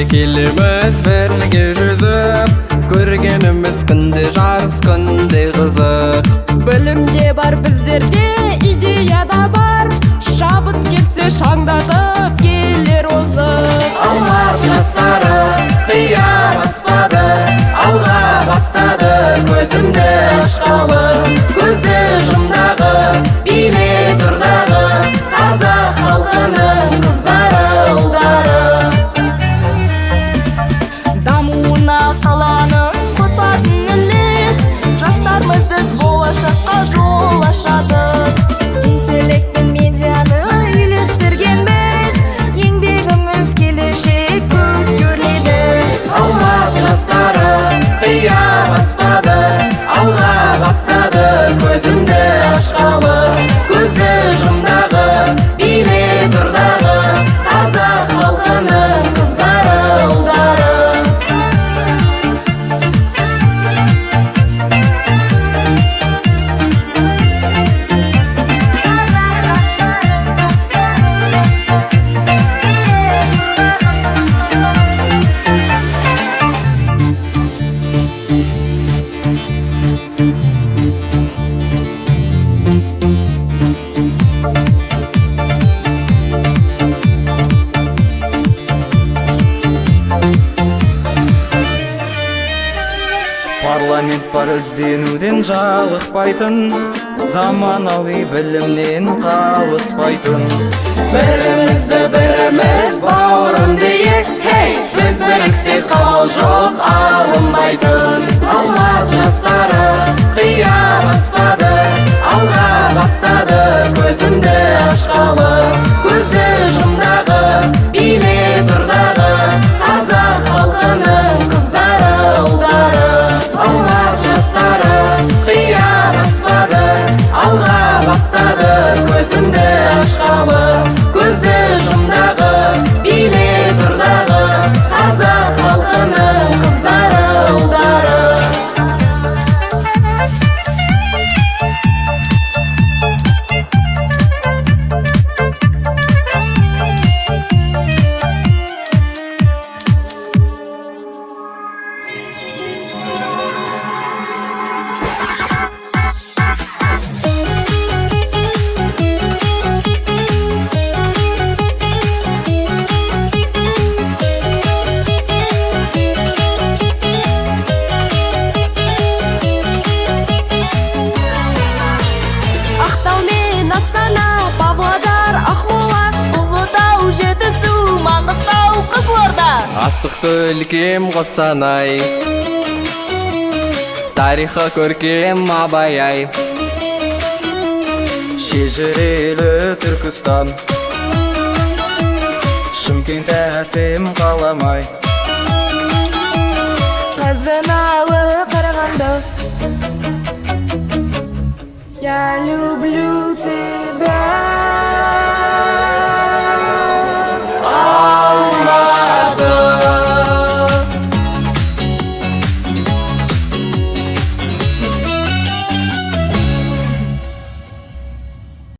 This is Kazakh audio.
Kelimiz birge жүзіп, көргеніміз күнде жарыс күнде қызық. Білімде бар біздерде, идея да бар, шабыт келсе шаңдатып келер озық. Алмат жастары қия баспады, алға бастады көзімді ашқалы. Көзді жұмдағы, биле тұрдағы, қазақ халқының қыздары ұлдары. Қаланың қосатын үлес, жастарымыз біз болашаққа жол ашады. Интеллект пен медианы үйлестіргенбіз, еңбегіміз келешек көтереді. Алмат жастары қия баспады, алға бастады көзімді ашқалы. Көзді жұмдағы, биле тұрдағы, қазақ халқының қыздары ұлдары. Парламент бар ізденуден жалықпайтын, заманауи білімнен қалыспайтын. Бірімізді біріміз бауырым дейік, біз біріксек қауал жоқ алынбайтын. Алмат жастары қия баспады, алға бастады көзімді ашқалы. Көзді жұмдағы, биле тұрдағы, қазақ халқының қыздары ұлдары. Алмат жастары қия баспады, алға бастады көзімді ашқалы. Көзді жұмдағы, биле тұрдағы, қазақ халқының қыздары ұлдары. Астықты өлкем Қостанай, тарихы көркем Абай-ай. Шежірелі Түркістан, Шымкент әсем қаламай. Қазыналы Қарағанды, я люблю тебя.